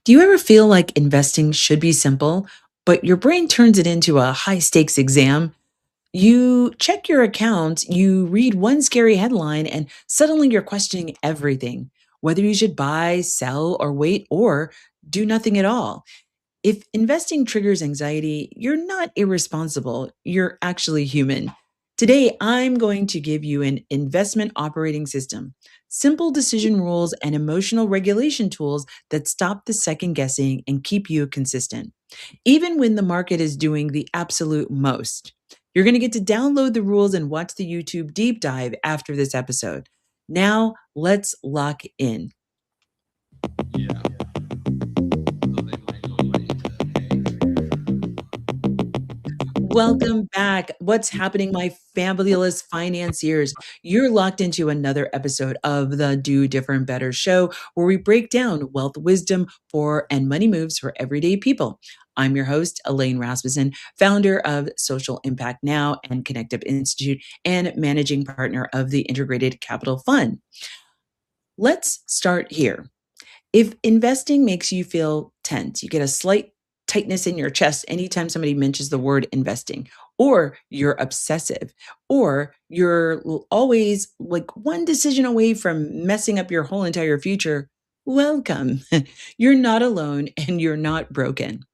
Do you ever feel like investing should be simple, but your brain turns it into a high stakes exam? You check your account, you read one scary headline, and suddenly you're questioning everything, whether you should buy, sell, or wait, or do nothing at all. If investing triggers anxiety, you're not irresponsible, you're actually human. Today, I'm going to give you an investment operating system, simple decision rules, and emotional regulation tools that stop the second guessing and keep you consistent, even when the market is doing the absolute most. You're going to get to download the rules and watch the YouTube deep dive after this episode. Now, let's lock in. Yeah. So they might look like Welcome back. What's happening, my fabulous financiers? You're locked into another episode of the Do Different Better show, where we break down wealth wisdom for and money moves for everyday people. I'm your host, Elaine Rasmussen, founder of Social Impact Now and Connective Institute, and managing partner of the Integrated Capital Fund. Let's start here. If investing makes you feel tense, you get a slight tightness in your chest anytime somebody mentions the word investing, or you're obsessive, or you're always like one decision away from messing up your whole entire future, welcome. You're not alone and you're not broken.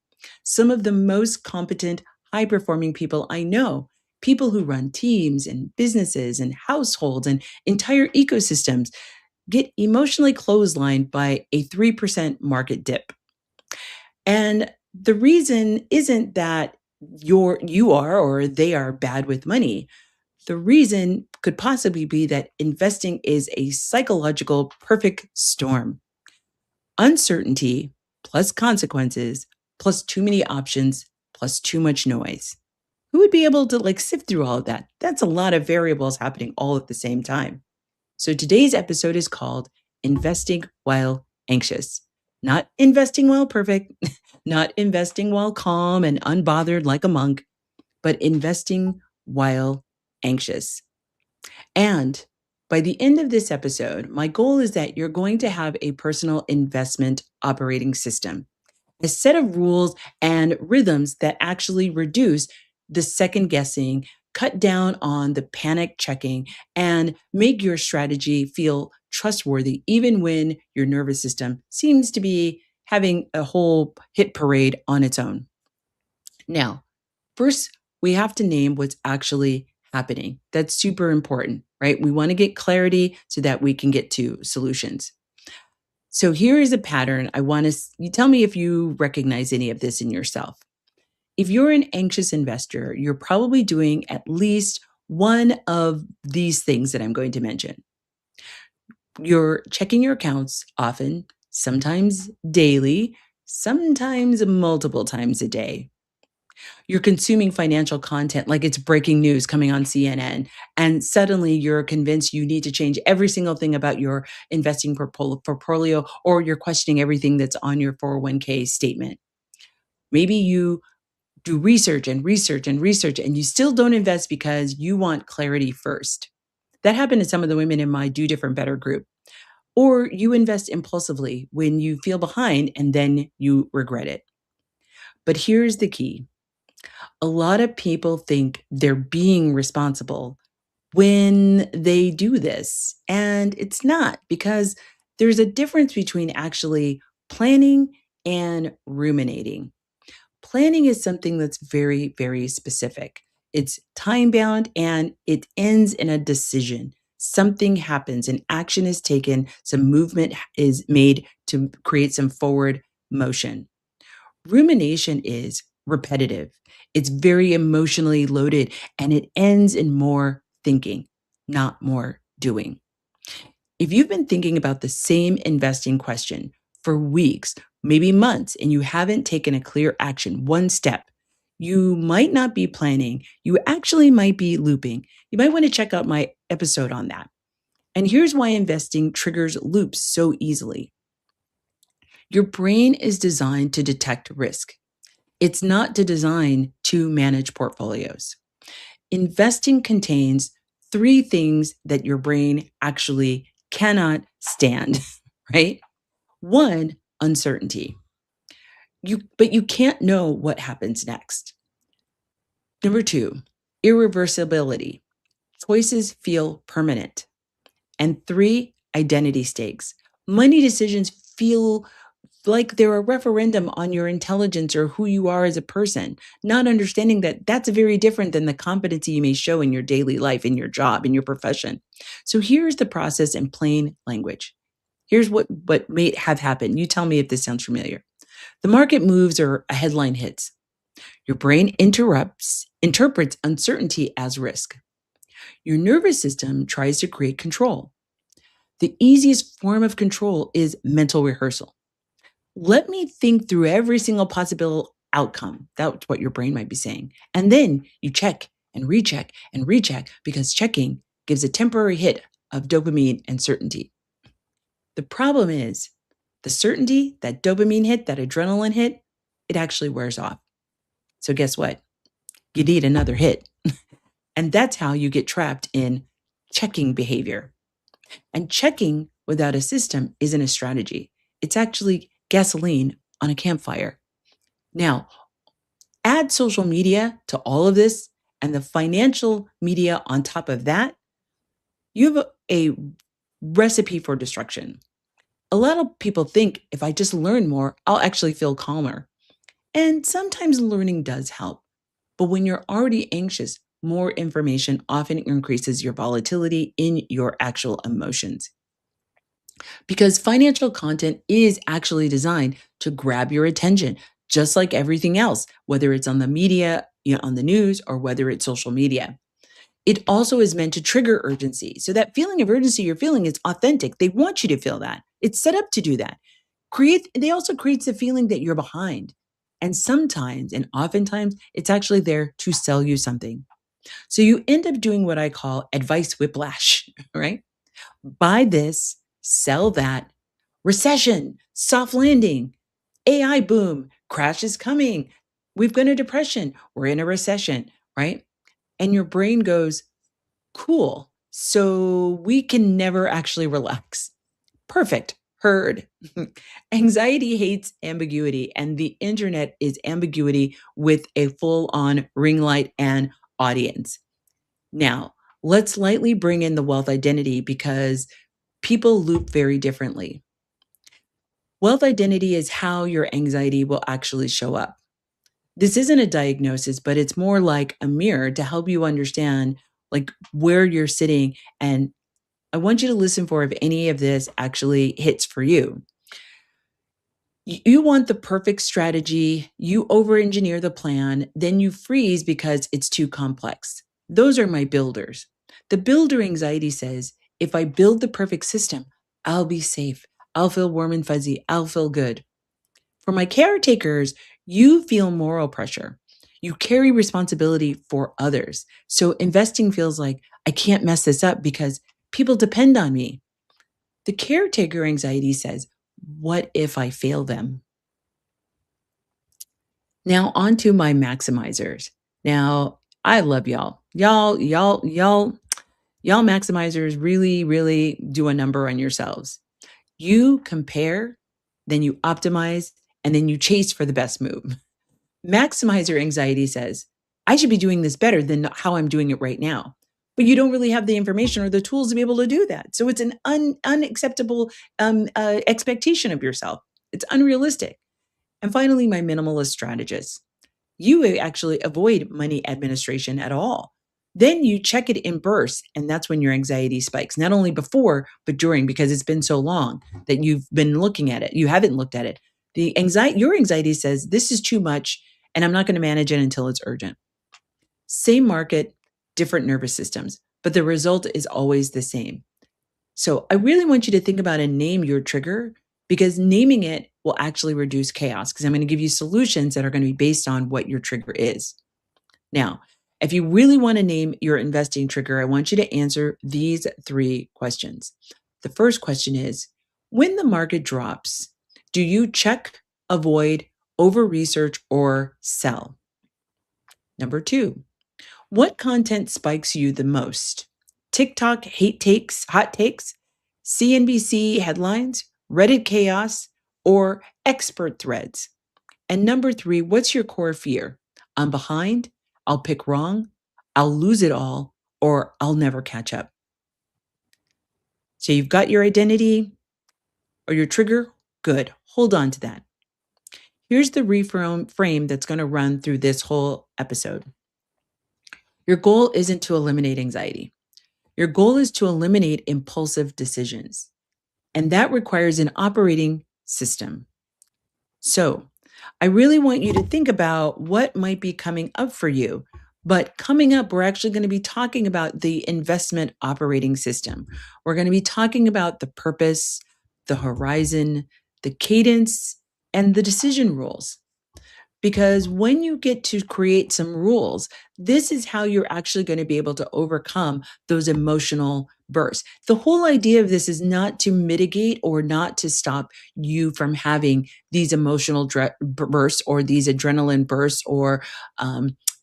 Some of the most competent, high performing people I know, people who run teams and businesses and households and entire ecosystems, get emotionally clotheslined by a 3% market dip. And the reason isn't that you are or they are bad with money. The reason could possibly be that investing is a psychological perfect storm. Uncertainty plus consequences plus too many options plus too much noise. Who would be able to sift through all of that? That's a lot of variables happening all at the same time. So today's episode is called Investing While Anxious. Not investing while perfect, not investing while calm and unbothered like a monk, but investing while anxious. And by the end of this episode, my goal is that you're going to have a personal investment operating system, a set of rules and rhythms that actually reduce the second guessing, cut down on the panic checking, and make your strategy feel trustworthy, even when your nervous system seems to be having a whole hit parade on its own. Now, first, we have to name what's actually happening. That's super important, right? We want to get clarity so that we can get to solutions. So here is a pattern. I want to, you tell me if you recognize any of this in yourself. If you're an anxious investor, you're probably doing at least one of these things that I'm going to mention. You're checking your accounts often, sometimes daily, sometimes multiple times a day. You're consuming financial content like it's breaking news coming on CNN, and suddenly you're convinced you need to change every single thing about your investing portfolio, or you're questioning everything that's on your 401k statement. Maybe you do research and research and research, and you still don't invest because you want clarity first. That happened to some of the women in my Do Different Better group. Or you invest impulsively when you feel behind and then you regret it. But here's the key: a lot of people think they're being responsible when they do this. And it's not, because there's a difference between actually planning and ruminating. Planning is something that's very, very specific. It's time bound and it ends in a decision. Something happens, an action is taken, some movement is made to create some forward motion. Rumination is repetitive, it's very emotionally loaded, and it ends in more thinking, not more doing. If you've been thinking about the same investing question for weeks, maybe months, and you haven't taken a clear action, one step, you might not be planning. You actually might be looping. You might want to check out my episode on that. And here's why investing triggers loops so easily. Your brain is designed to detect risk. It's not to design to manage portfolios. Investing contains three things that your brain actually cannot stand, right? One, uncertainty. But you can't know what happens next. Number 2, irreversibility. Choices feel permanent. And 3, identity stakes. Money decisions feel like they're a referendum on your intelligence or who you are as a person, not understanding that that's very different than the competency you may show in your daily life, in your job, in your profession. So here's the process in plain language. Here's what may have happened. You tell me if this sounds familiar. The market moves or a headline hits. Your brain interprets uncertainty as risk. Your nervous system tries to create control. The easiest form of control is mental rehearsal. Let me think through every single possible outcome. That's what your brain might be saying. And then you check and recheck because checking gives a temporary hit of dopamine and certainty. The problem is the certainty, that dopamine hit, that adrenaline hit, it actually wears off. So guess what? You need another hit. And that's how you get trapped in checking behavior. And checking without a system isn't a strategy. It's actually gasoline on a campfire. Now, add social media to all of this and the financial media on top of that, you have a recipe for destruction. A lot of people think if I just learn more, I'll actually feel calmer. And sometimes learning does help. But when you're already anxious, more information often increases your volatility in your actual emotions. Because financial content is actually designed to grab your attention, just like everything else, whether it's on the media, on the news, or whether it's social media. It also is meant to trigger urgency. So that feeling of urgency you're feeling is authentic. They want you to feel that. It's set up to do that. They also creates the feeling that you're behind. And sometimes, and oftentimes, it's actually there to sell you something. So you end up doing what I call advice whiplash, right? Buy this, sell that, recession, soft landing, AI boom, crash is coming. We've got a depression, we're in a recession, right? And your brain goes, cool. So we can never actually relax. Perfect. Heard. Anxiety hates ambiguity, and the internet is ambiguity with a full on ring light and audience. Now, let's lightly bring in the wealth identity because people loop very differently. Wealth identity is how your anxiety will actually show up. This isn't a diagnosis, but it's more like a mirror to help you understand like where you're sitting. And I want you to listen for if any of this actually hits for you. You want the perfect strategy, you over engineer the plan, then you freeze because it's too complex. Those are my builders. The builder anxiety says, if I build the perfect system, I'll be safe. I'll feel warm and fuzzy. I'll feel good. For my caretakers, you feel moral pressure. You carry responsibility for others. So investing feels like I can't mess this up because people depend on me. The caretaker anxiety says, what if I fail them? Now, on to my maximizers. Now, I love y'all. Y'all maximizers really, really do a number on yourselves. You compare, then you optimize, and then you chase for the best move. Maximizer anxiety says, I should be doing this better than how I'm doing it right now. But you don't really have the information or the tools to be able to do that. So it's an unacceptable expectation of yourself. It's unrealistic. And finally, my minimalist strategist. You actually avoid money administration at all. Then you check it in bursts, and that's when your anxiety spikes, not only before, but during, because it's been so long that you've been looking at it. You haven't looked at it. Your anxiety says, this is too much, and I'm not going to manage it until it's urgent. Same market, different nervous systems, but the result is always the same. So I really want you to think about and name your trigger because naming it will actually reduce chaos because I'm going to give you solutions that are going to be based on what your trigger is. Now, if you really want to name your investing trigger, I want you to answer these 3 questions. The first question is, when the market drops, do you check, avoid, over research, or sell? Number 2, what content spikes you the most? TikTok hot takes, CNBC headlines, Reddit chaos, or expert threads? And number three, what's your core fear? I'm behind, I'll pick wrong, I'll lose it all, or I'll never catch up. So you've got your identity or your trigger. Good. Hold on to that. Here's the reframe that's going to run through this whole episode. Your goal isn't to eliminate anxiety. Your goal is to eliminate impulsive decisions. And that requires an operating system. So I really want you to think about what might be coming up for you. But coming up, we're actually going to be talking about the investment operating system. We're going to be talking about the purpose, the horizon, the cadence, and the decision rules. Because when you get to create some rules, this is how you're actually going to be able to overcome those emotional bursts. The whole idea of this is not to mitigate or not to stop you from having these emotional bursts or these adrenaline bursts or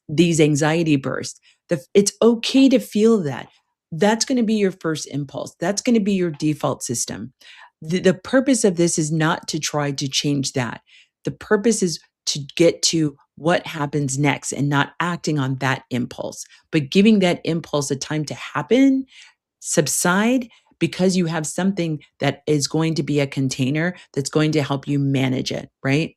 these anxiety bursts. It's okay to feel that. That's going to be your first impulse. That's going to be your default system. The purpose of this is not to try to change that. The purpose is to get to what happens next and not acting on that impulse, but giving that impulse a time to happen, subside, because you have something that is going to be a container that's going to help you manage it, right?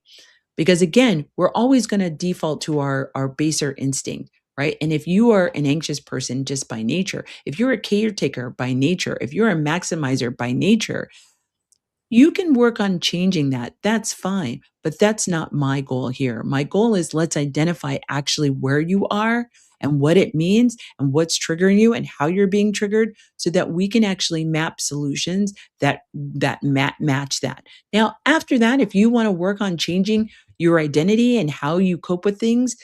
Because again, we're always going to default to our baser instinct, right? And if you are an anxious person just by nature, if you're a caretaker by nature, if you're a maximizer by nature, you can work on changing that. That's fine. But that's not my goal here. My goal is let's identify actually where you are and what it means and what's triggering you and how you're being triggered so that we can actually map solutions that match that. Now, after that, if you want to work on changing your identity and how you cope with things,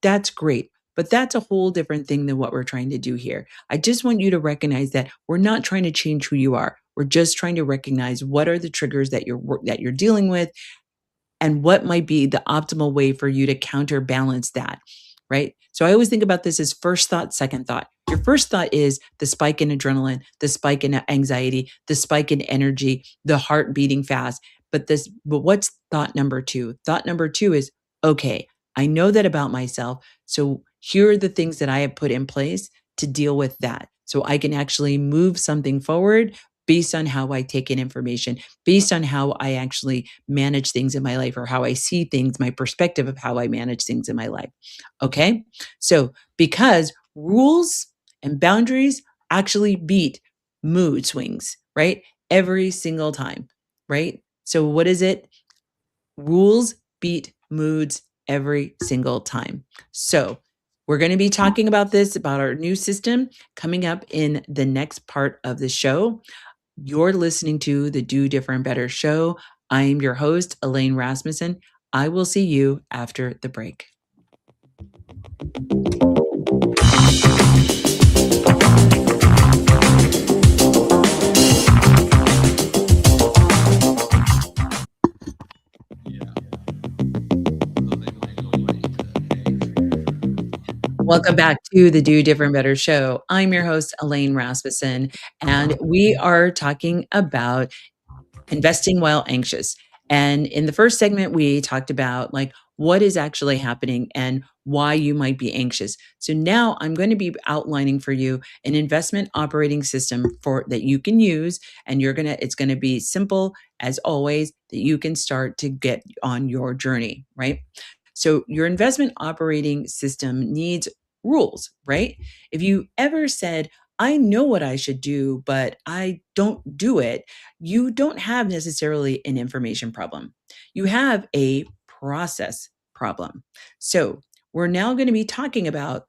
that's great. But that's a whole different thing than what we're trying to do here. I just want you to recognize that we're not trying to change who you are. We're just trying to recognize what are the triggers that you're dealing with and what might be the optimal way for you to counterbalance that, right? So I always think about this as first thought, second thought. Your first thought is the spike in adrenaline, the spike in anxiety, the spike in energy, the heart beating fast. But what's thought number two? Thought number two is, okay, I know that about myself. So here are the things that I have put in place to deal with that. So I can actually move something forward based on how I take in information, based on how I actually manage things in my life or how I see things, my perspective of how I manage things in my life. Okay. So because rules and boundaries actually beat mood swings, right? Every single time, right? So what is it? Rules beat moods every single time. So we're going to be talking about this, about our new system coming up in the next part of the show. You're listening to the Do Different Better show. I'm your host, Elaine Rasmussen. I will see you after the break. Welcome back to the Do Different Better show. I'm your host, Elaine Rasmussen, and we are talking about investing while anxious. And in the first segment, we talked about like what is actually happening and why you might be anxious. So now I'm going to be outlining for you an investment operating system for that you can use, and it's going to be simple as always that you can start to get on your journey, right? So your investment operating system needs rules, right? If you ever said, I know what I should do, but I don't do it, you don't have necessarily an information problem. You have a process problem. So we're now going to be talking about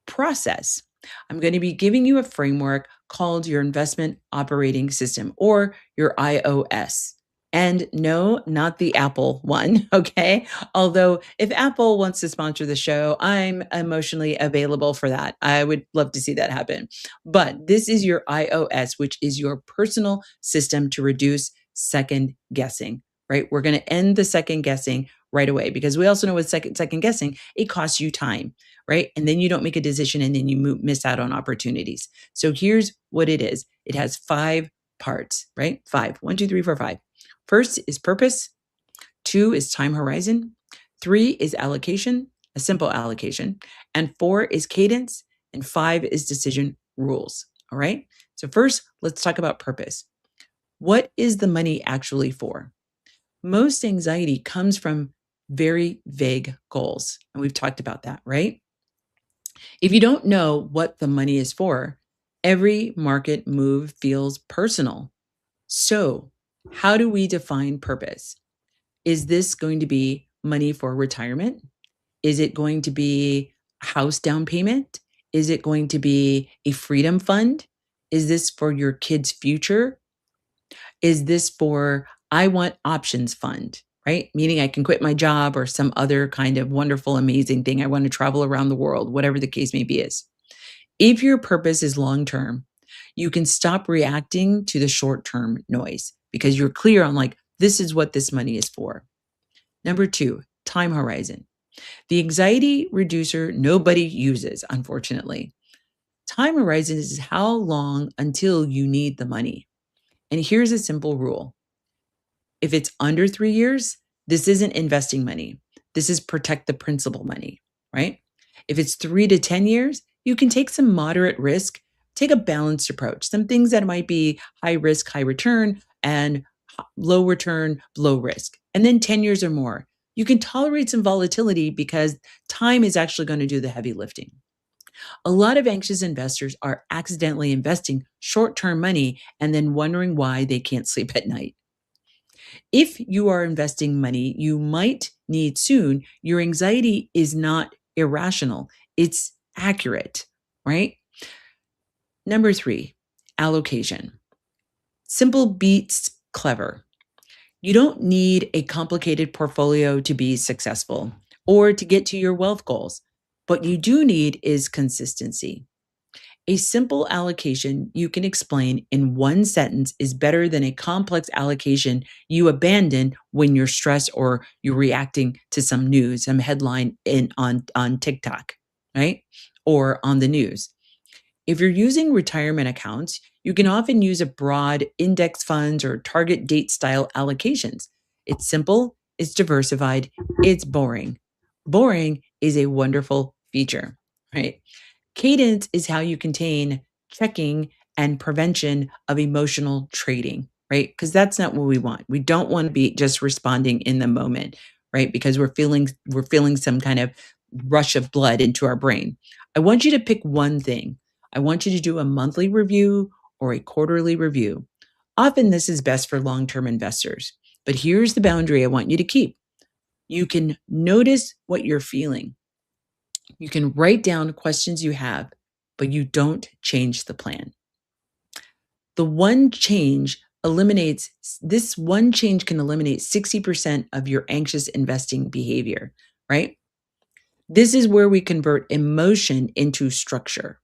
process. I'm going to be giving you a framework called your investment operating system or your iOS. And no, not the Apple one. Okay. Although, if Apple wants to sponsor the show, I'm emotionally available for that. I would love to see that happen. But this is your iOS, which is your personal system to reduce second guessing, right? We're going to end the second guessing right away because we also know with second guessing, it costs you time, right? And then you don't make a decision and then you miss out on opportunities. So here's what it is. It has 5 parts, right? 5. 1, 2, 3, 4, 5. First is purpose. 2 is time horizon, 3 is allocation, a simple allocation, and 4 is cadence, and 5 is decision rules. All right. So, first, let's talk about purpose. What is the money actually for? Most anxiety comes from very vague goals. And we've talked about that, right? If you don't know what the money is for, every market move feels personal. So, how do we define purpose? Is this going to be money for retirement? Is it going to be a house down payment? Is it going to be a freedom fund? Is this for your kid's future? Is this for I want options fund, right? Meaning I can quit my job or some other kind of wonderful, amazing thing. I want to travel around the world, whatever the case may be is. If your purpose is long term, you can stop reacting to the short term noise because you're clear on like, this is what this money is for. Number 2, time horizon. The anxiety reducer nobody uses, unfortunately. Time horizon is how long until you need the money. And here's a simple rule. If it's under 3 years, this isn't investing money. This is protect the principal money, right? If it's 3 to 10 years, you can take some moderate risk, take a balanced approach, some things that might be high risk, high return, and low return, low risk. And then 10 years or more. You can tolerate some volatility because time is actually going to do the heavy lifting. A lot of anxious investors are accidentally investing short term money and then wondering why they can't sleep at night. If you are investing money you might need soon, your anxiety is not irrational, it's accurate, right? Number 3, allocation. Simple beats clever. You don't need a complicated portfolio to be successful or to get to your wealth goals. What you do need is consistency. A simple allocation you can explain in one sentence is better than a complex allocation you abandon when you're stressed or you're reacting to some news, some headline on TikTok, right? Or on the news. If you're using retirement accounts, you can often use a broad index funds or target date style allocations. It's simple, it's diversified, it's boring. Boring is a wonderful feature, right? Cadence is how you contain checking and prevention of emotional trading, right? Because that's not what we want. We don't want to be just responding in the moment, right? Because we're feeling some kind of rush of blood into our brain. I want you to pick one thing. I want you to do a monthly review or a quarterly review. Often this is best for long-term investors. But here's the boundary I want you to keep. You can notice what you're feeling. You can write down questions you have, but you don't change the plan. The one change eliminates this one change can eliminate 60% of your anxious investing behavior, right? This is where we convert emotion into structure,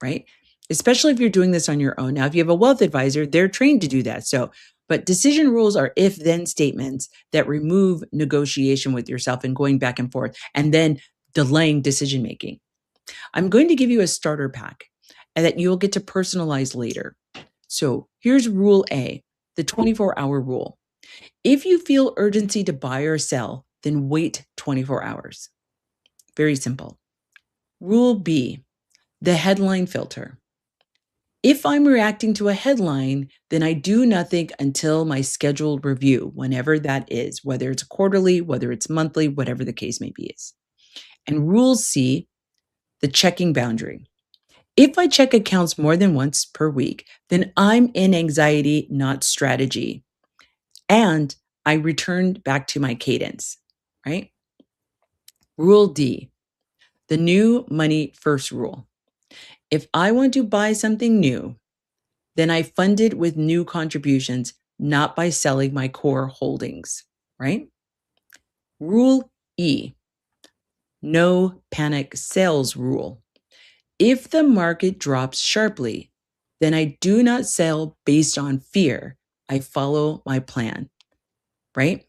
right? Especially if you're doing this on your own. Now, if you have a wealth advisor, they're trained to do that. So, but decision rules are if then statements that remove negotiation with yourself and going back and forth and then delaying decision making. I'm going to give you a starter pack and that you'll get to personalize later. So here's rule A, the 24-hour rule. If you feel urgency to buy or sell, then wait 24 hours. Very simple. Rule B, the headline filter. If I'm reacting to a headline, then I do nothing until my scheduled review, whenever that is, whether it's quarterly, whether it's monthly, whatever the case may be is. And rule C, the checking boundary. If I check accounts more than once per week, then I'm in anxiety, not strategy. And I returned back to my cadence, right? Rule D, the new money first rule. If I want to buy something new, then I fund it with new contributions, not by selling my core holdings, right? Rule E, no panic sales rule. If the market drops sharply, then I do not sell based on fear. I follow my plan, right?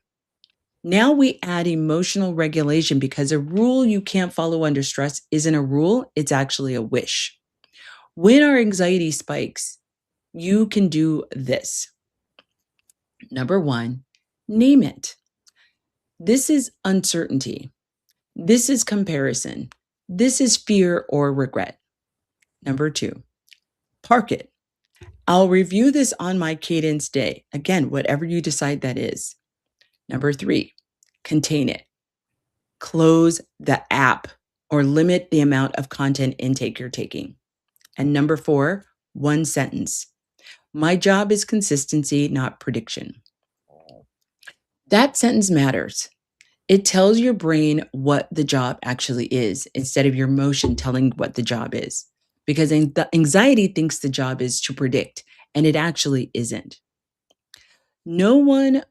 Now we add emotional regulation because a rule you can't follow under stress isn't a rule, it's actually a wish. When our anxiety spikes, you can do this. Number 1, name it. This is uncertainty. This is comparison. This is fear or regret. Number two, park it. I'll review this on my cadence day. Again, whatever you decide that is. Number three, contain it. Close the app or limit the amount of content intake you're taking. And number four, one sentence. My job is consistency, not prediction. That sentence matters. It tells your brain what the job actually is instead of your emotion telling what the job is. Because the anxiety thinks the job is to predict, and it actually isn't. No one,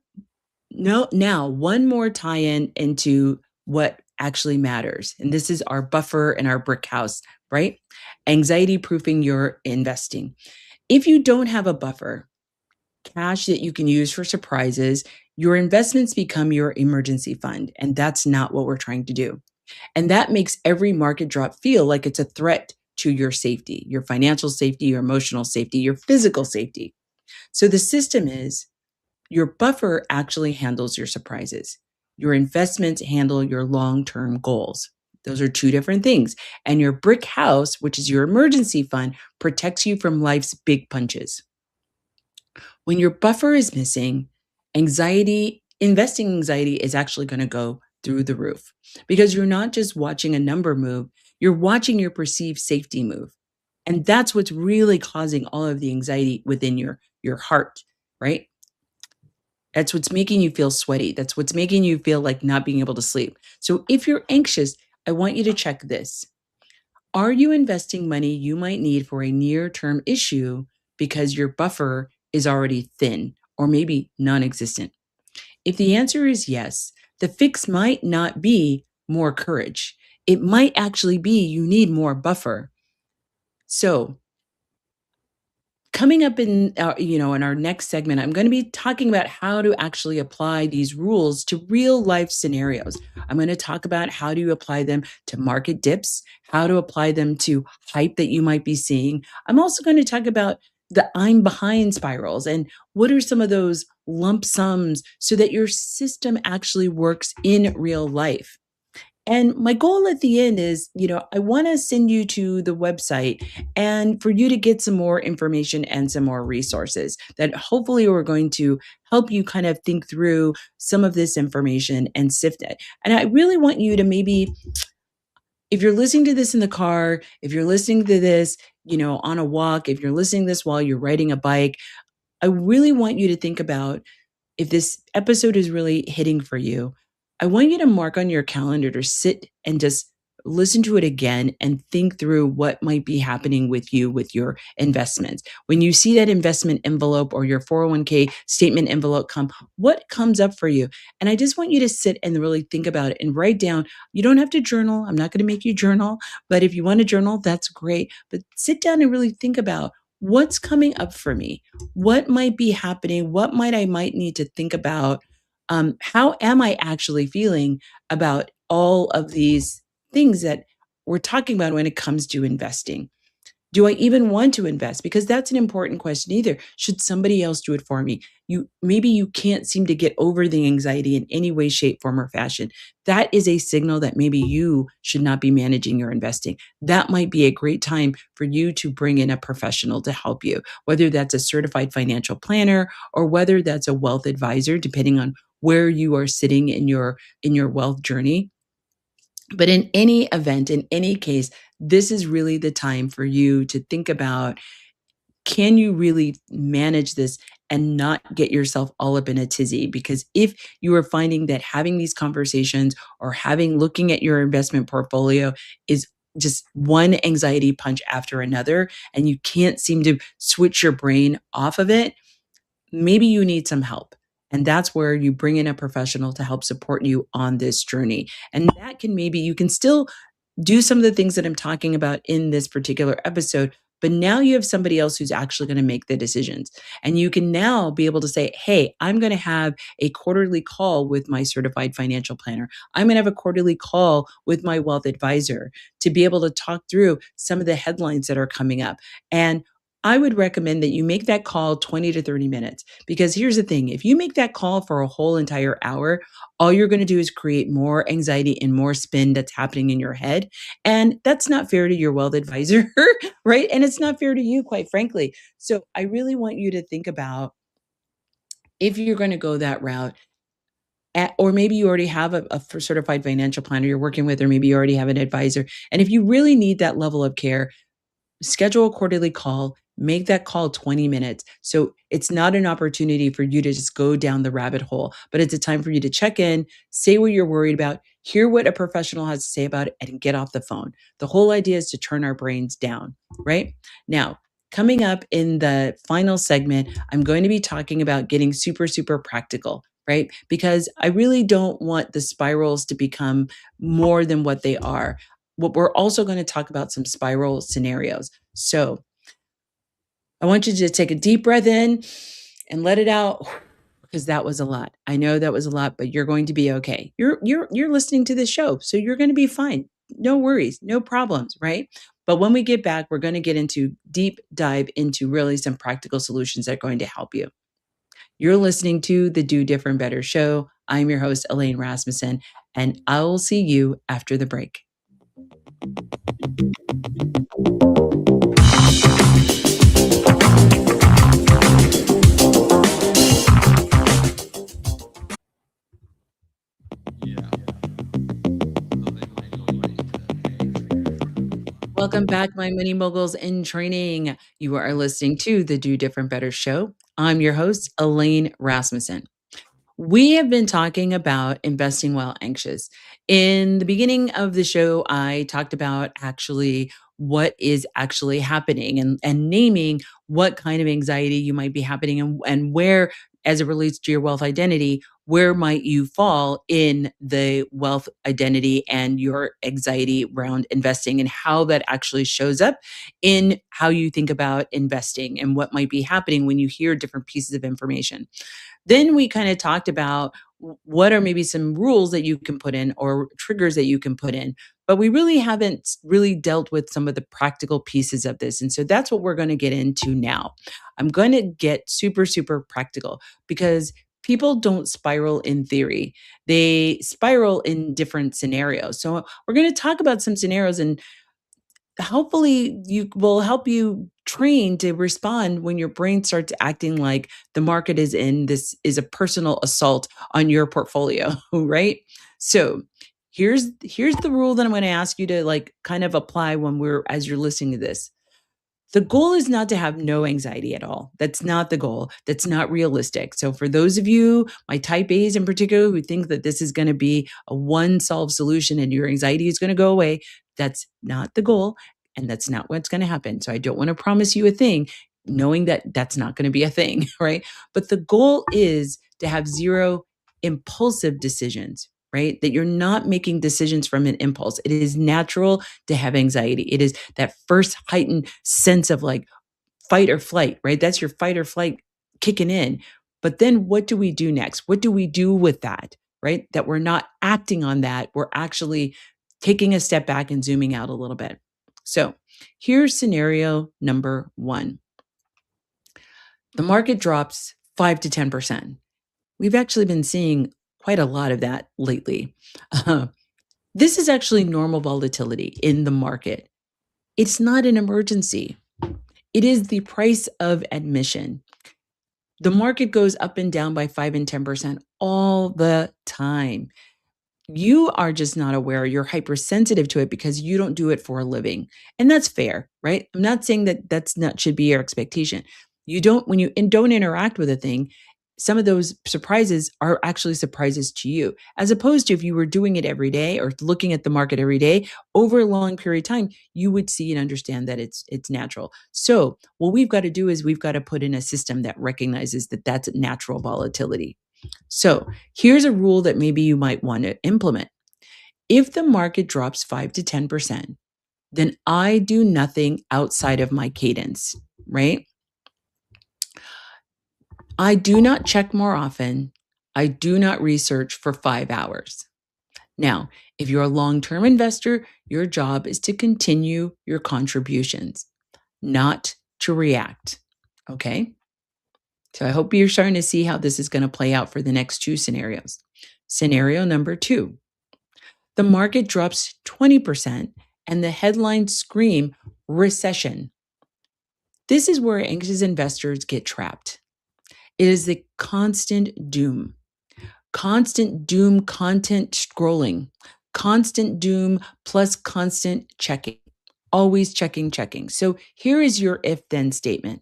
no, now one more tie in into what actually matters. And this is our buffer and our brick house, right? Anxiety proofing your investing. If you don't have a buffer, cash that you can use for surprises, your investments become your emergency fund. And that's not what we're trying to do. And that makes every market drop feel like it's a threat to your safety, your financial safety, your emotional safety, your physical safety. So the system is your buffer actually handles your surprises. Your investments handle your long term goals. Those are two different things. And your brick house, which is your emergency fund, protects you from life's big punches. When your buffer is missing, investing anxiety is actually going to go through the roof because you're not just watching a number move, you're watching your perceived safety move. And that's what's really causing all of the anxiety within your heart, right? That's what's making you feel sweaty. That's what's making you feel like not being able to sleep. So if you're anxious, I want you to check this. Are you investing money you might need for a near term issue because your buffer is already thin or maybe non existent? If the answer is yes, the fix might not be more courage. It might actually be you need more buffer. So, coming up in in our next segment, I'm going to be talking about how to actually apply these rules to real life scenarios. I'm going to talk about how to apply them to market dips, how to apply them to hype that you might be seeing. I'm also going to talk about the I'm behind spirals and what are some of those lump sums so that your system actually works in real life. And my goal at the end is, I want to send you to the website and for you to get some more information and some more resources that hopefully are going to help you kind of think through some of this information and sift it. And I really want you to maybe, if you're listening to this in the car, if you're listening to this, on a walk, if you're listening to this while you're riding a bike, I really want you to think about if this episode is really hitting for you, I want you to mark on your calendar to sit and just listen to it again and think through what might be happening with you with your investments. When you see that investment envelope or your 401k statement envelope come, what comes up for you? And I just want you to sit and really think about it and write down. You don't have to journal. I'm not going to make you journal, but if you want to journal, that's great. But sit down and really think about what's coming up for me, what might be happening, what might need to think about, how am I actually feeling about all of these things that we're talking about when it comes to investing. Do I even want to invest? Because that's an important question either. Should somebody else do it for me? Maybe you can't seem to get over the anxiety in any way, shape, form, or fashion. That is a signal that maybe you should not be managing your investing. That might be a great time for you to bring in a professional to help you, whether that's a certified financial planner or whether that's a wealth advisor, depending on where you are sitting in your wealth journey. But in any event, in any case, this is really the time for you to think about, can you really manage this and not get yourself all up in a tizzy? Because if you are finding that having these conversations or looking at your investment portfolio is just one anxiety punch after another, and you can't seem to switch your brain off of it, maybe you need some help. And that's where you bring in a professional to help support you on this journey. And that can maybe you can still do some of the things that I'm talking about in this particular episode, but now you have somebody else who's actually going to make the decisions. And you can now be able to say, hey, I'm going to have a quarterly call with my certified financial planner. I'm going to have a quarterly call with my wealth advisor to be able to talk through some of the headlines that are coming up. And I would recommend that you make that call 20 to 30 minutes because here's the thing, if you make that call for a whole entire hour, all you're going to do is create more anxiety and more spin that's happening in your head, and that's not fair to your wealth advisor, right? And it's not fair to you, quite frankly. So I really want you to think about if you're going to go that route, or maybe you already have a certified financial planner you're working with, or maybe you already have an advisor. And if you really need that level of care, schedule a quarterly call, make that call 20 minutes. So it's not an opportunity for you to just go down the rabbit hole, but it's a time for you to check in, say what you're worried about, hear what a professional has to say about it, and get off the phone. The whole idea is to turn our brains down, right? Now, coming up in the final segment, I'm going to be talking about getting super, super practical. Right? Because I really don't want the spirals to become more than what they are. What we're also going to talk about some spiral scenarios. So I want you to take a deep breath in and let it out because that was a lot. I know that was a lot, but you're going to be okay. You're listening to this show, so you're going to be fine. No worries, no problems, right? But when we get back, we're going to get into deep dive into really some practical solutions that are going to help you. You're listening to the Do Different Better show. I'm your host, Elaine Rasmussen, and I'll see you after the break. Yeah. So they might go ways to pay. Welcome back, my money moguls in training. You are listening to the Do Different Better show. I'm your host, Elaine Rasmussen. We have been talking about investing while anxious. In the beginning of the show, I talked about actually what is actually happening and naming what kind of anxiety you might be happening and where, as it relates to your wealth identity, where might you fall in the wealth identity and your anxiety around investing and how that actually shows up in how you think about investing and what might be happening when you hear different pieces of information. Then we kind of talked about what are maybe some rules that you can put in or triggers that you can put in. But we really haven't really dealt with some of the practical pieces of this. And so that's what we're going to get into now. I'm going to get super, super practical because people don't spiral in theory. They spiral in different scenarios. So we're going to talk about some scenarios and hopefully you will help you train to respond when your brain starts acting like the market is in this is a personal assault on your portfolio, right? So here's the rule that I'm going to ask you to like kind of apply when we're as you're listening to this. The goal is not to have no anxiety at all. That's not the goal. That's not realistic. So, for those of you, my type A's in particular, who think that this is going to be a one solved solution and your anxiety is going to go away, that's not the goal. And that's not what's going to happen. So, I don't want to promise you a thing, knowing that that's not going to be a thing, right? But the goal is to have zero impulsive decisions. Right? That you're not making decisions from an impulse. It is natural to have anxiety. It is that first heightened sense of like fight or flight, right? That's your fight or flight kicking in. But then what do we do next? What do we do with that, right? That we're not acting on that. We're actually taking a step back and zooming out a little bit. So here's scenario number one. The market drops 5 to 10%. We've actually been seeing quite a lot of that lately. This is actually normal volatility in the market. It's not an emergency. It is the price of admission. The market goes up and down by 5 and 10% all the time. You are just not aware. You're hypersensitive to it because you don't do it for a living. And that's fair, right? I'm not saying that that's not should be your expectation. You don't when you don't interact with a thing, some of those surprises are actually surprises to you. As opposed to if you were doing it every day or looking at the market every day over a long period of time, you would see and understand that it's natural. So, what we've got to do is we've got to put in a system that recognizes that that's natural volatility. So here's a rule that maybe you might want to implement. If the market drops 5 to 10%, then I do nothing outside of my cadence, right? I do not check more often. I do not research for 5 hours. Now, if you're a long term investor, your job is to continue your contributions, not to react. Okay. So I hope you're starting to see how this is going to play out for the next two scenarios. Scenario number two, the market drops 20% and the headlines scream recession. This is where anxious investors get trapped. It is the constant doom content scrolling, constant doom plus constant checking, always checking, checking. So here is your if then statement.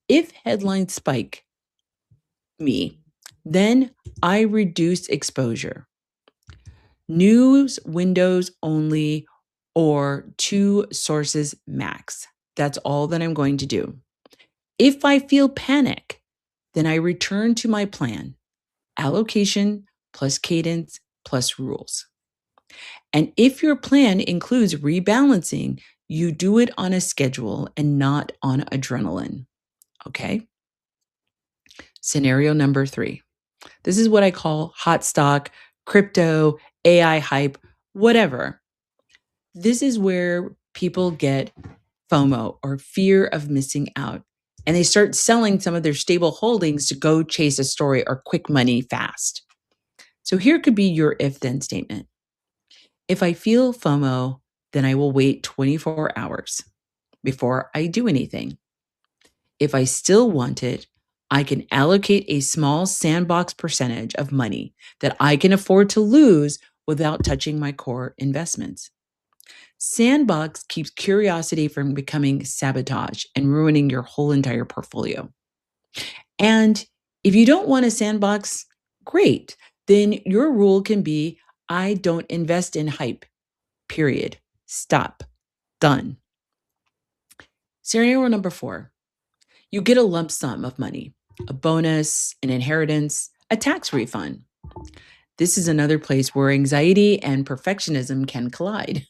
If headlines spike me, then I reduce exposure. News windows only or two sources max. That's all that I'm going to do. If I feel panic, then I return to my plan, allocation plus cadence plus rules. And if your plan includes rebalancing, you do it on a schedule and not on adrenaline. Okay. Scenario number three. This is what I call hot stock, crypto, AI hype, whatever. This is where people get FOMO or fear of missing out. And they start selling some of their stable holdings to go chase a story or quick money fast. So here could be your if then statement. If I feel FOMO, then I will wait 24 hours before I do anything. If I still want it, I can allocate a small sandbox percentage of money that I can afford to lose without touching my core investments. Sandbox keeps curiosity from becoming sabotage and ruining your whole entire portfolio. And if you don't want a sandbox, great. Then your rule can be I don't invest in hype, period. Stop. Done. Scenario number four, you get a lump sum of money, a bonus, an inheritance, a tax refund. This is another place where anxiety and perfectionism can collide.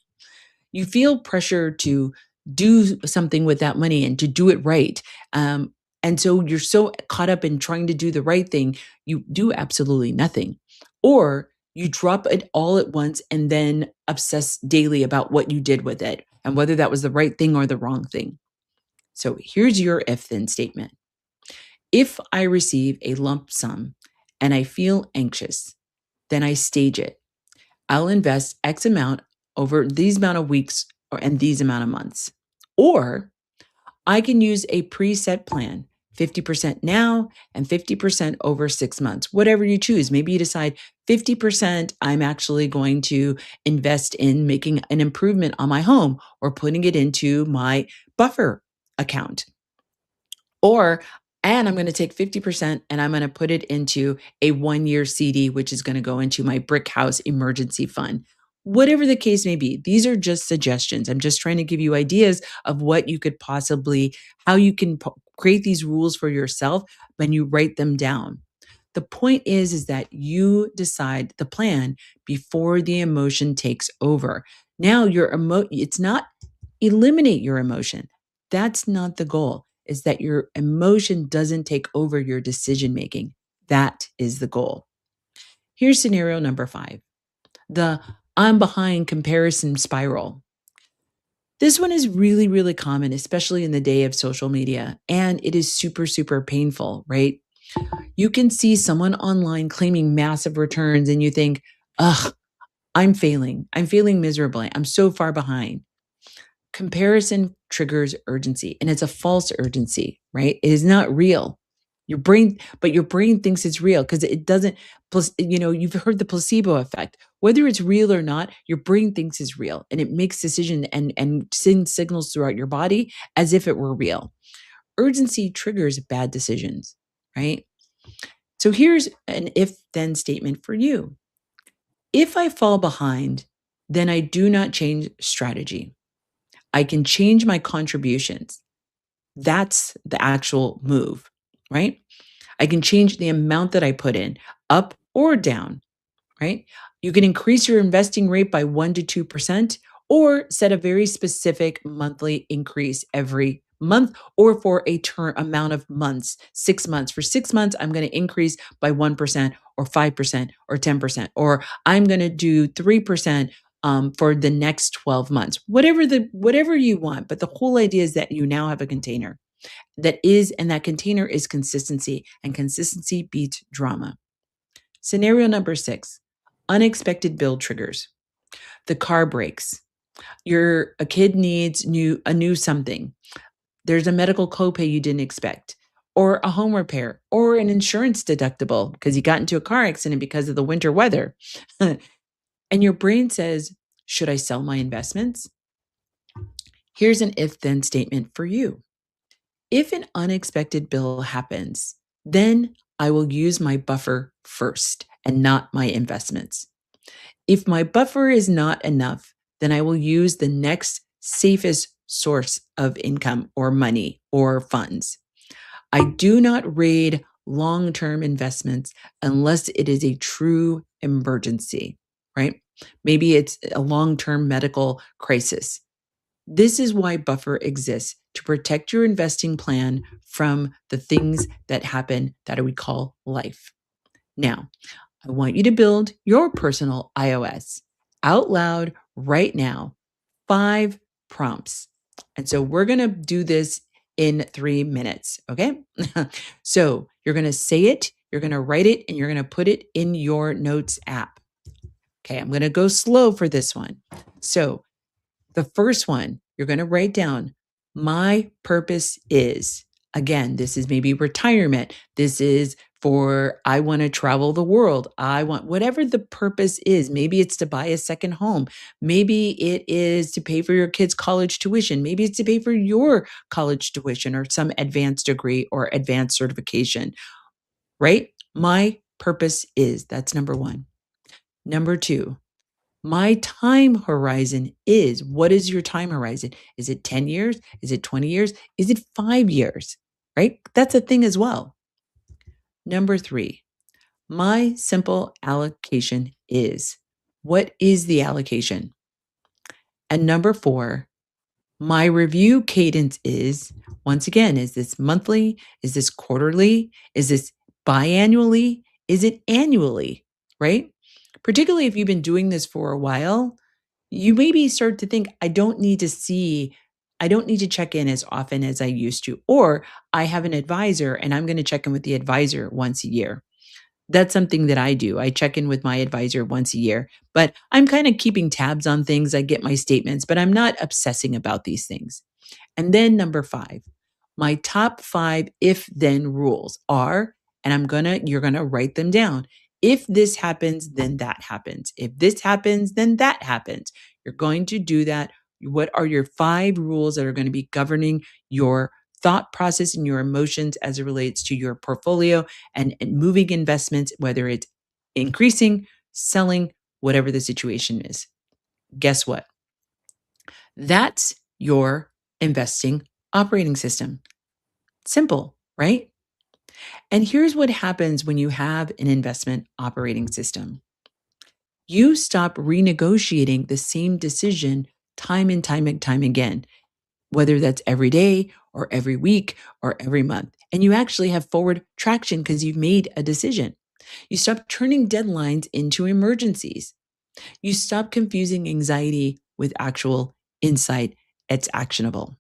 You feel pressure to do something with that money and to do it right. And so you're so caught up in trying to do the right thing, you do absolutely nothing. Or you drop it all at once and then obsess daily about what you did with it and whether that was the right thing or the wrong thing. So here's your if then statement. If I receive a lump sum and I feel anxious, then I stage it. I'll invest X amount over these amount of weeks and these amount of months. Or I can use a preset plan, 50% now and 50% over 6 months, whatever you choose. Maybe you decide 50% I'm actually going to invest in making an improvement on my home or putting it into my buffer account. Or, and I'm going to take 50% and I'm going to put it into a 1 year CD, which is going to go into my brick house emergency fund. Whatever the case may be, these are just suggestions. I'm just trying to give you ideas of what you could possibly, how you can create these rules for yourself when you write them down. The point is that you decide the plan before the emotion takes over. Now it's not eliminate your emotion. That's not the goal, is that your emotion doesn't take over your decision making. That is the goal. Here's scenario number five, the I'm behind comparison spiral. This one is really, really common, especially in the day of social media. And it is super, super painful, right? You can see someone online claiming massive returns and you think, ugh, I'm failing. I'm failing miserably. I'm so far behind. Comparison triggers urgency and it's a false urgency, right? It is not real. But your brain thinks it's real because it doesn't, you've heard the placebo effect. Whether it's real or not, your brain thinks it's real and it makes decision and sends signals throughout your body as if it were real. Urgency triggers bad decisions, right? So here's an if then statement for you. If I fall behind, then I do not change strategy. I can change my contributions. That's the actual move, right? I can change the amount that I put in up or down, right? You can increase your investing rate by 1 to 2% or set a very specific monthly increase every month or for a term amount of months, 6 months. For 6 months, I'm going to increase by 1% or 5% or 10%, or I'm going to do 3% for the next 12 months, whatever you want. But the whole idea is that you now have a container and that container is consistency, and consistency beats drama. Scenario number 6, unexpected bill triggers. The car breaks. A kid needs a new something. There's a medical copay you didn't expect, or a home repair, or an insurance deductible because you got into a car accident because of the winter weather. And your brain says, should I sell my investments? Here's an if then statement for you. If an unexpected bill happens, then I will use my buffer first and not my investments. If my buffer is not enough, then I will use the next safest source of income or money or funds. I do not raid long term investments unless it is a true emergency, right? Maybe it's a long term medical crisis. This is why buffer exists, to protect your investing plan from the things that happen that we call life. Now, I want you to build your personal iOS out loud right now, 5 prompts. And so we're going to do this in 3 minutes, okay? So you're going to say it, you're going to write it, and you're going to put it in your notes app. Okay, I'm going to go slow for this one. So the first one, you're going to write down, my purpose is, again, this is maybe retirement. This is for, I want to travel the world. I want whatever the purpose is. Maybe it's to buy a second home. Maybe it is to pay for your kids' college tuition. Maybe it's to pay for your college tuition or some advanced degree or advanced certification, right? My purpose is, that's number 1. Number 2, my time horizon is, what is your time horizon? Is it 10 years? Is it 20 years? Is it 5 years? Right? That's a thing as well. Number 3, my simple allocation is, what is the allocation? And number 4, my review cadence is, once again, is this monthly? Is this quarterly? Is this biannually? Is it annually? Right? Particularly if you've been doing this for a while, you maybe start to think, I don't need to check in as often as I used to. Or I have an advisor and I'm going to check in with the advisor once a year. That's something that I do. I check in with my advisor once a year, but I'm kind of keeping tabs on things. I get my statements, but I'm not obsessing about these things. And then number 5, my top 5 if then rules are, and you're going to write them down. If this happens, then that happens. If this happens, then that happens. You're going to do that. What are your 5 rules that are going to be governing your thought process and your emotions as it relates to your portfolio and moving investments, whether it's increasing, selling, whatever the situation is? Guess what? That's your investing operating system. Simple, right? And here's what happens when you have an investment operating system. You stop renegotiating the same decision time and time and time again, whether that's every day or every week or every month. And you actually have forward traction because you've made a decision. You stop turning deadlines into emergencies. You stop confusing anxiety with actual insight. It's actionable.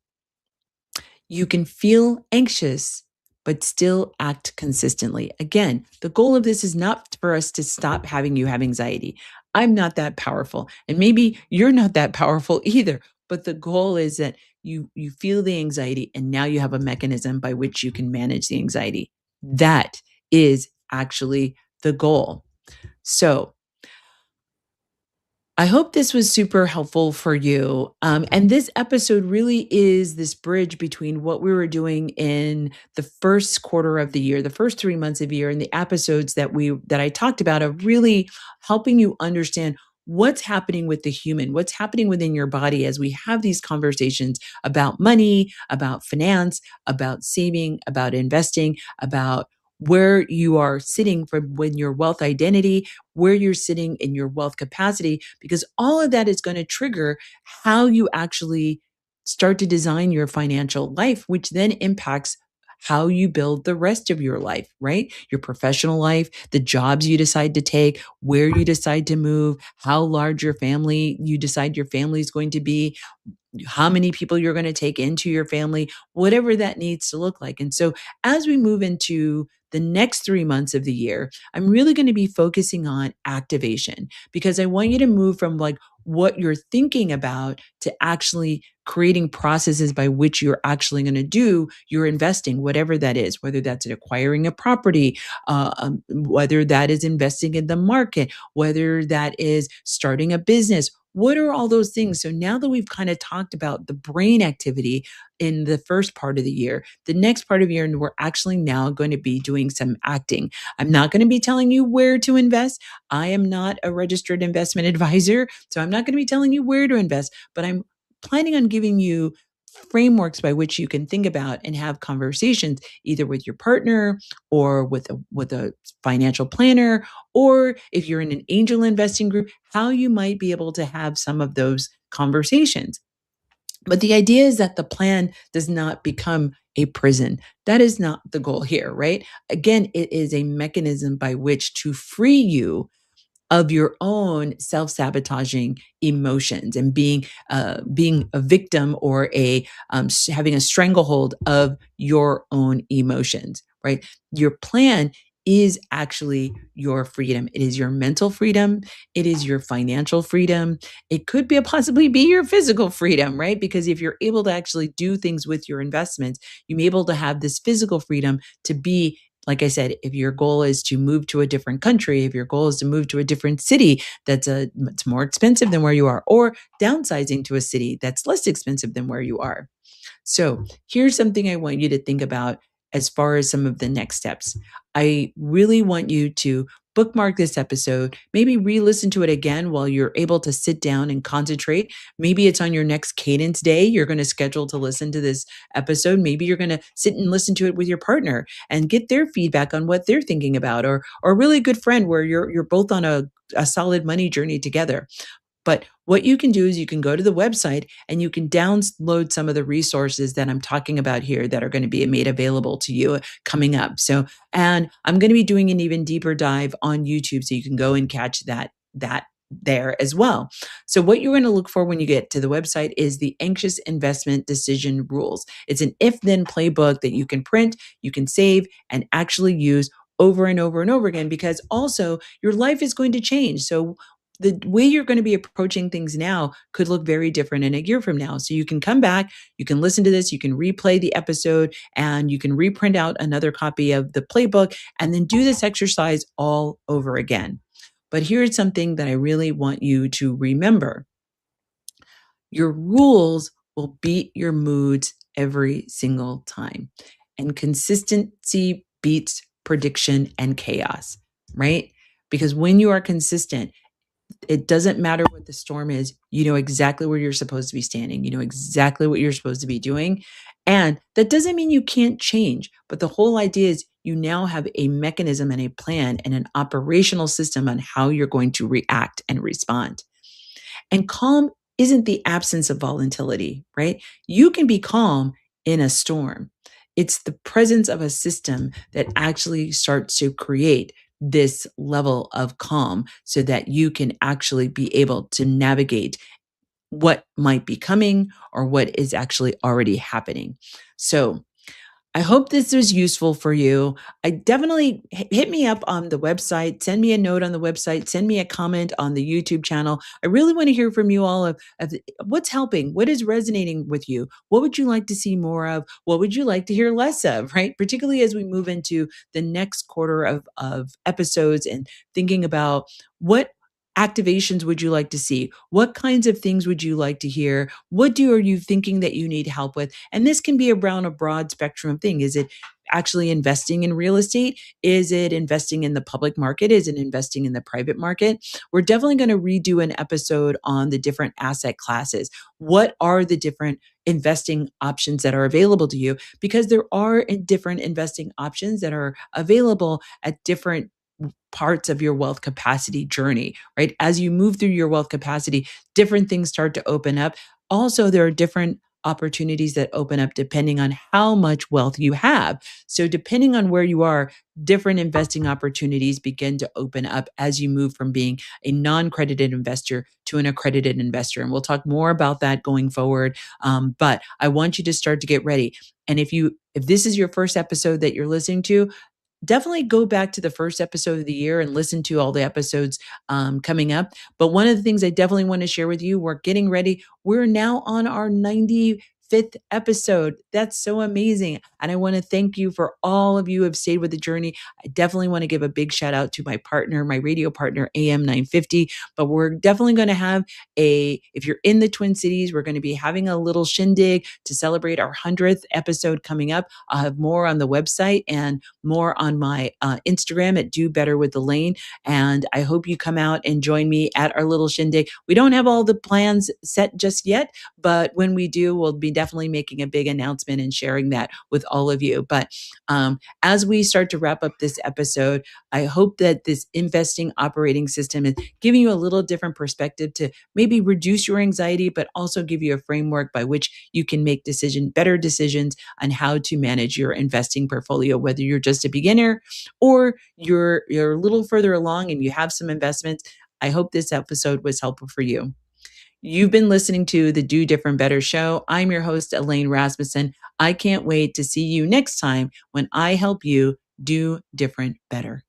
You can feel anxious, but still act consistently. Again, the goal of this is not for us to stop having you have anxiety. I'm not that powerful, and maybe you're not that powerful either. But the goal is that you feel the anxiety, and now you have a mechanism by which you can manage the anxiety. That is actually the goal. So I hope this was super helpful for you. And this episode really is this bridge between what we were doing in the first quarter of the year, the first 3 months of the year, and the episodes that I talked about of really helping you understand what's happening with the human, what's happening within your body as we have these conversations about money, about finance, about saving, about investing, about where you are sitting from when your wealth identity, where you're sitting in your wealth capacity, because all of that is going to trigger how you actually start to design your financial life, which then impacts how you build the rest of your life, right? Your professional life, the jobs you decide to take, where you decide to move, how large your family you decide your family is going to be, how many people you're going to take into your family, whatever that needs to look like. And so as we move into the next 3 months of the year, I'm really going to be focusing on activation because I want you to move from like what you're thinking about to actually creating processes by which you're actually going to do your investing, whatever that is, whether that's in acquiring a property, whether that is investing in the market, whether that is starting a business. What are all those things? So now that we've kind of talked about the brain activity in the first part of the year, the next part of the year, we're actually now going to be doing some acting. I'm not going to be telling you where to invest. I am not a registered investment advisor, so I'm not going to be telling you where to invest, but I'm planning on giving you frameworks by which you can think about and have conversations either with your partner or with a financial planner, or if you're in an angel investing group, how you might be able to have some of those conversations. But the idea is that the plan does not become a prison. That is not the goal here, right? Again, it is a mechanism by which to free you of your own self-sabotaging emotions and being a victim or having a stranglehold of your own emotions, right? Your plan is actually your freedom. It is your mental freedom. It is your financial freedom. It could possibly be your physical freedom, right? Because if you're able to actually do things with your investments, you're able to have this physical freedom to be, like I said, if your goal is to move to a different country, if your goal is to move to a different city it's more expensive than where you are, or downsizing to a city that's less expensive than where you are. So here's something I want you to think about as far as some of the next steps. I really want you to bookmark this episode, maybe re listen to it again while you're able to sit down and concentrate. Maybe it's on your next cadence day. You're going to schedule to listen to this episode. Maybe you're going to sit and listen to it with your partner and get their feedback on what they're thinking about, or a really good friend where you're both on a solid money journey together. But what you can do is you can go to the website and you can download some of the resources that I'm talking about here that are going to be made available to you coming up. So, and I'm going to be doing an even deeper dive on YouTube so you can go and catch that there as well. So what you're going to look for when you get to the website is the anxious investment decision rules. It's an if then playbook that you can print, you can save and actually use over and over and over again, because also your life is going to change. So the way you're going to be approaching things now could look very different in a year from now. So you can come back, you can listen to this, you can replay the episode, and you can reprint out another copy of the playbook and then do this exercise all over again. But here's something that I really want you to remember. Your rules will beat your moods every single time. And consistency beats prediction and chaos, right? Because when you are consistent, it doesn't matter what the storm is. You know exactly where you're supposed to be standing. You know exactly what you're supposed to be doing. And that doesn't mean you can't change. But the whole idea is you now have a mechanism and a plan and an operational system on how you're going to react and respond. And calm isn't the absence of volatility, right? You can be calm in a storm. It's the presence of a system that actually starts to create this level of calm so that you can actually be able to navigate what might be coming or what is actually already happening. So, I hope this was useful for you. I definitely hit me up on the website, send me a note on the website, send me a comment on the YouTube channel. I really want to hear from you all of what's helping, what is resonating with you, what would you like to see more of, what would you like to hear less of, right? Particularly as we move into the next quarter of episodes and thinking about what activations would you like to see? What kinds of things would you like to hear? Are you thinking that you need help with? And this can be around a broad spectrum of thing. Is it actually investing in real estate? Is it investing in the public market? Is it investing in the private market? We're definitely going to redo an episode on the different asset classes. What are the different investing options that are available to you? Because there are different investing options that are available at different parts of your wealth capacity journey, right? As you move through your wealth capacity, different things start to open up. Also, there are different opportunities that open up depending on how much wealth you have. So, depending on where you are, different investing opportunities begin to open up as you move from being a non credited investor to an accredited investor. And we'll talk more about that going forward. But I want you to start to get ready. And if this is your first episode that you're listening to, definitely go back to the first episode of the year and listen to all the episodes coming up. But one of the things I definitely want to share with you, we're getting ready. We're now on our 95th episode. That's so amazing. And I want to thank you for all of you who have stayed with the journey. I definitely want to give a big shout out to my partner, my radio partner, AM 950. But we're definitely going to have if you're in the Twin Cities, we're going to be having a little shindig to celebrate our 100th episode coming up. I'll have more on the website and more on my Instagram at Do Better with Elaine. And I hope you come out and join me at our little shindig. We don't have all the plans set just yet, but when we do, we'll be definitely making a big announcement and sharing that with all of you. But as we start to wrap up this episode, I hope that this investing operating system is giving you a little different perspective to maybe reduce your anxiety, but also give you a framework by which you can make better decisions on how to manage your investing portfolio, whether you're just a beginner or you're a little further along and you have some investments. I hope this episode was helpful for you. You've been listening to the Do Different Better show. I'm your host, Elaine Rasmussen. I can't wait to see you next time when I help you do different better.